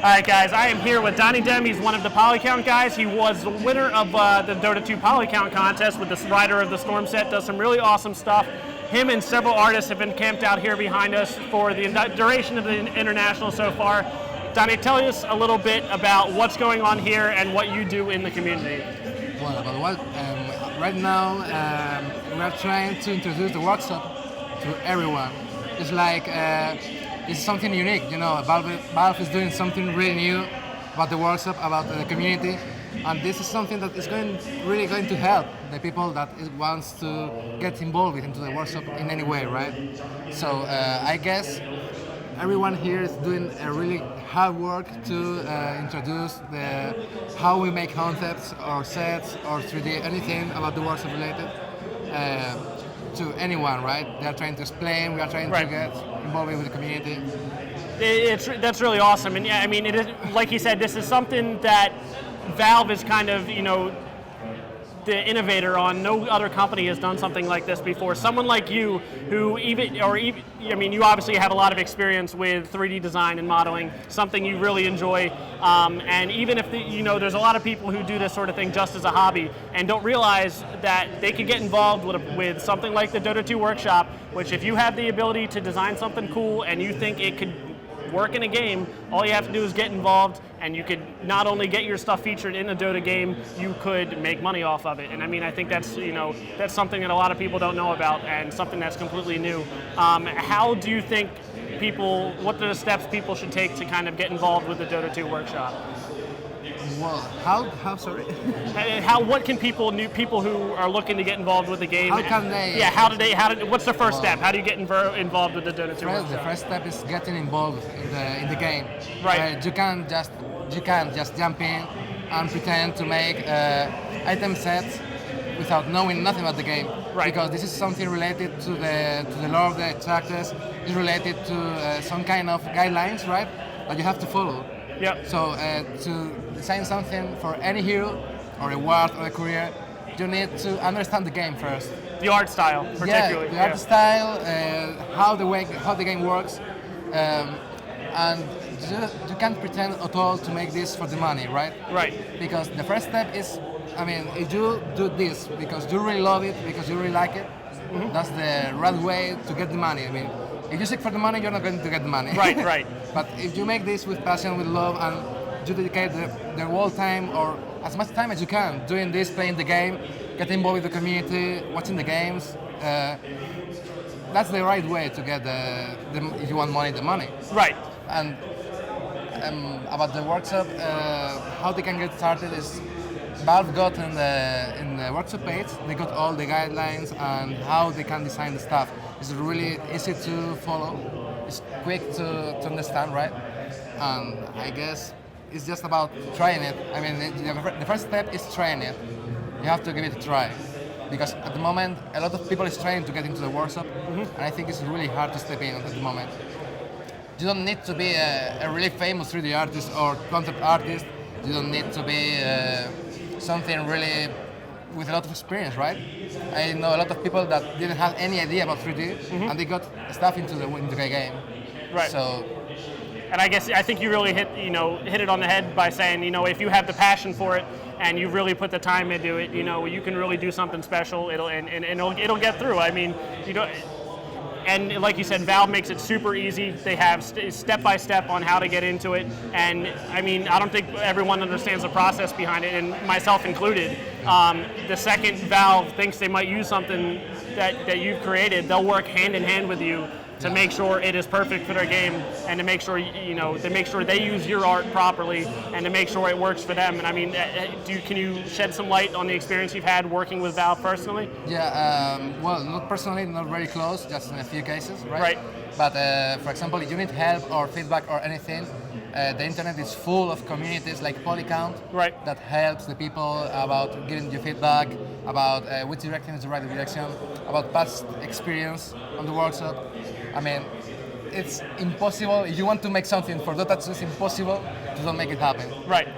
All right, guys, I am here with Danidem. He's one of the Polycounty guys. He was the winner of the Dota 2 Polycounty contest with this Rider of the Storm set. Does some really awesome stuff. Him and several artists have been camped out here behind us for the duration of the international so far. Danny, tell us a little bit about what's going on here and what you do in the community. Well, about what right now we are trying to introduce the workshop to everyone. It's like it's something unique, you know. Valve is doing something really new about the workshop, about the community, and this is something that is really going to help the people that wants to get involved into the workshop in any way, right? So I guess everyone here is doing a really hard work to introduce how we make concepts or sets or 3D, anything about the workshop related to anyone, right? They are trying to explain, we are trying to get involved with the community. That's really awesome, and yeah, I mean, it is, like he said, this is something that Valve is kind of, you know, the innovator on. No other company has done something like this before. Someone like you, who I mean, you obviously have a lot of experience with 3D design and modeling, something you really enjoy. And even if you know, there's a lot of people who do this sort of thing just as a hobby and don't realize that they can get involved with something like the Dota 2 workshop. Which, if you have the ability to design something cool and you think it could work in a game, all you have to do is get involved, and you could not only get your stuff featured in a Dota game, you could make money off of it. And I mean, I think that's, you know, that's something that a lot of people don't know about, and something that's completely new. How do you think what are the steps people should take to kind of get involved with the Dota 2 workshop? Well, how sorry? What can new people who are looking to get involved with the game? How can they? Yeah, what's the first step? How do you get involved with the Dota 2 workshop? The first step is getting involved in the game. Right. You can't just jump in and pretend to make item sets without knowing nothing about the game. Right. Because this is something related to the lore of the characters. It's related to some kind of guidelines, right? That you have to follow. Yep. So to design something for any hero or a ward or a career, you need to understand the game first. The art style, particularly. Yeah, the art style, how the game works, and you can't pretend at all to make this for the money, right? Right. Because the first step is, I mean, if you do this because you really love it, because you really like it, that's the right way to get the money. I mean, if you seek for the money, you're not going to get the money. Right, right. But if you make this with passion, with love, and you dedicate the whole time or as much time as you can doing this, playing the game, getting involved with the community, watching the games, that's the right way to get if you want money, the money. Right. And about the workshop, how they can get started is Valve got in the workshop page, they got all the guidelines and how they can design the stuff. It's really easy to follow, it's quick to understand, right? And I guess it's just about trying it. I mean, the first step is trying it. You have to give it a try. Because at the moment, a lot of people is trying to get into the workshop, and I think it's really hard to step in at the moment. You don't need to be a really famous 3D artist or concept artist. You don't need to be something really with a lot of experience, right? I know a lot of people that didn't have any idea about 3D, and they got stuff into the game. Right. So, and I think you really hit it on the head by saying, you know, if you have the passion for it and you really put the time into it, you know, you can really do something special. It'll get through. I mean, you know. And like you said, Valve makes it super easy. They have step-by-step on how to get into it. And I mean, I don't think everyone understands the process behind it, and myself included. The second Valve thinks they might use something that you've created, they'll work hand in hand with you to make sure it is perfect for their game, and to make sure they use your art properly, and to make sure it works for them. And I mean, can you shed some light on the experience you've had working with Valve personally? Yeah, well, not personally, not very close, just in a few cases, right? Right. But for example, if you need help or feedback or anything, the internet is full of communities like Polycounty that helps the people about giving you feedback, about which direction is the right direction, about past experience on the workshop. I mean, it's impossible. If you want to make something for Dota 2, it's impossible to don't make it happen. Right.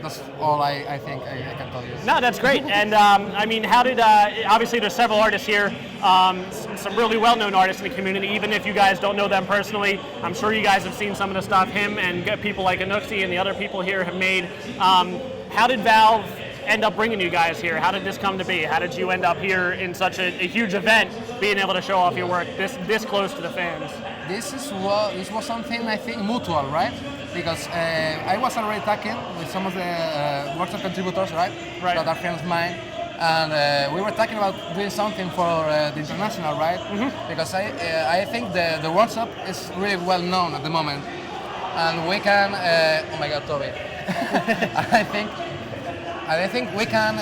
that's all I think I can tell you. No, that's great. And I mean, how did, obviously there's several artists here, some really well-known artists in the community, even if you guys don't know them personally. I'm sure you guys have seen some of the stuff him and people like Anuxi and the other people here have made. How did Valve end up bringing you guys here? How did this come to be? How did you end up here in such a huge event, being able to show off your work this close to the fans? This was something I think mutual, right? Because I was already talking with some of the workshop contributors, right? That are friends of mine, and we were talking about doing something for the international, right? Because I think the workshop is really well known at the moment, and we can. Oh my God, Toby! I think we can.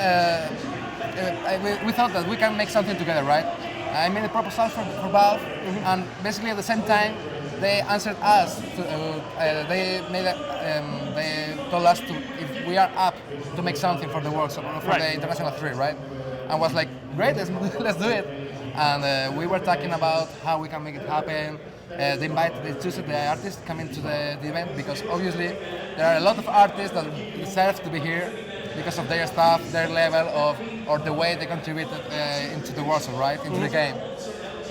We thought that we can make something together, right? I made a proposal for Valve, and basically at the same time, they answered us. They told us if we are up to make something for the workshop for the International 3, right? And was like, great, let's do it. And we were talking about how we can make it happen. They choose the artists coming to the event because obviously there are a lot of artists that deserve to be here because of their stuff, their level of, or the way they contributed into the workshop, right, into the game.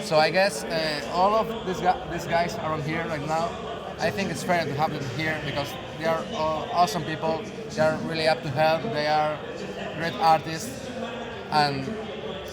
So I guess all of these guys around here right now, I think it's fair to have them here because they are all awesome people. They are really up to help. They are great artists, and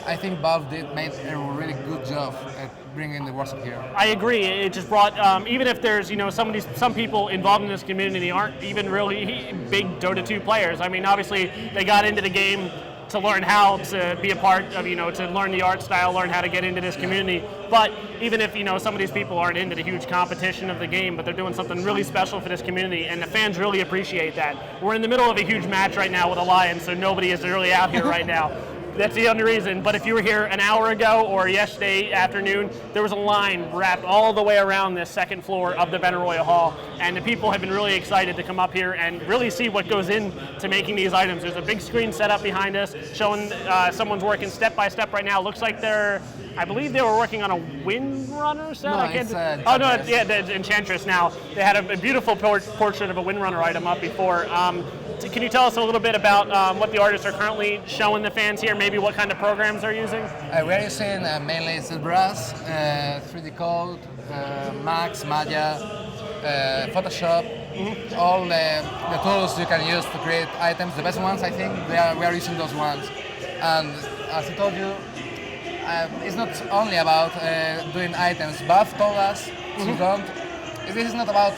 I think Valve made a really good job at bringing the workshop here. I agree. It just brought, even if there's some people involved in this community aren't even really big Dota 2 players. I mean, obviously they got into the game to learn how to be a part of, to learn the art style, learn how to get into this community. But even if, some of these people aren't into the huge competition of the game, but they're doing something really special for this community, and the fans really appreciate that. We're in the middle of a huge match right now with Alliance, so nobody is really out here right now. That's the only reason. But if you were here an hour ago or yesterday afternoon, there was a line wrapped all the way around this second floor of the Benaroya Hall. And the people have been really excited to come up here and really see what goes into making these items. There's a big screen set up behind us showing someone's working step by step right now. Looks like I believe they were working on a Windrunner set. No, the Enchantress now. They had a beautiful portrait of a Windrunner item up before. Can you tell us a little bit about what the artists are currently showing the fans here, maybe what kind of programs they're using? We're using mainly ZBrush, 3D Code, Max, Maya, Photoshop, all the tools you can use to create items. The best ones, I think, we are using those ones. And as I told you, it's not only about doing items. Valve told us this is not about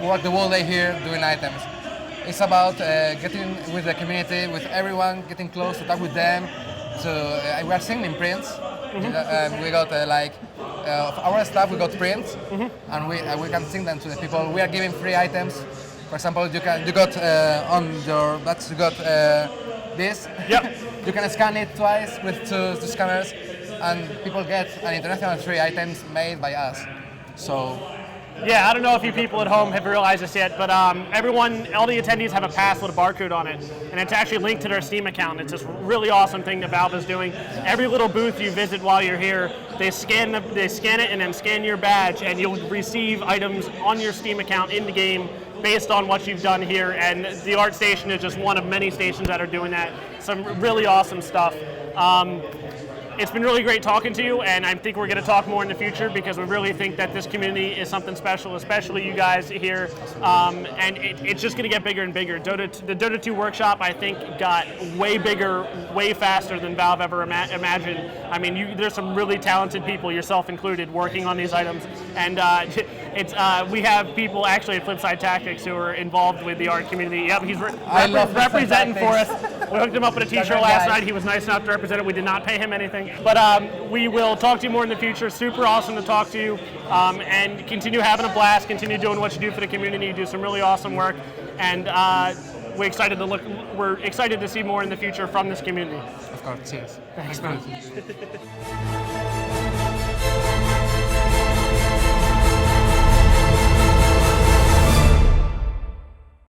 work the whole day here doing items. It's about getting with the community, with everyone, getting close to talk with them. So we are sending prints. We got our staff. We got prints, and we can send them to the people. We are giving free items. For example, you got on your badge. You got this. Yep. You can scan it twice with two scanners, and people get an international free items made by us. So. Yeah, I don't know if you people at home have realized this yet, but all the attendees have a pass with a barcode on it, and it's actually linked to their Steam account. It's this really awesome thing that Valve is doing. Every little booth you visit while you're here, they scan it and then scan your badge, and you'll receive items on your Steam account in the game based on what you've done here. And the art station is just one of many stations that are doing that. Some really awesome stuff. It's been really great talking to you, and I think we're going to talk more in the future because we really think that this community is something special, especially you guys here. And it's just going to get bigger and bigger. The Dota 2 workshop, I think, got way bigger, way faster than Valve ever imagined. I mean, there's some really talented people, yourself included, working on these items. And we have people actually at Flipside Tactics who are involved with the art community. Yep, he's representing for us. We hooked him up with a t-shirt last night. He was nice enough to represent it. We did not pay him anything. But we will talk to you more in the future. Super awesome to talk to you. And continue having a blast. Continue doing what you do for the community. You do some really awesome work. And we're excited to see more in the future from this community. Of course, cheers. Thanks, man.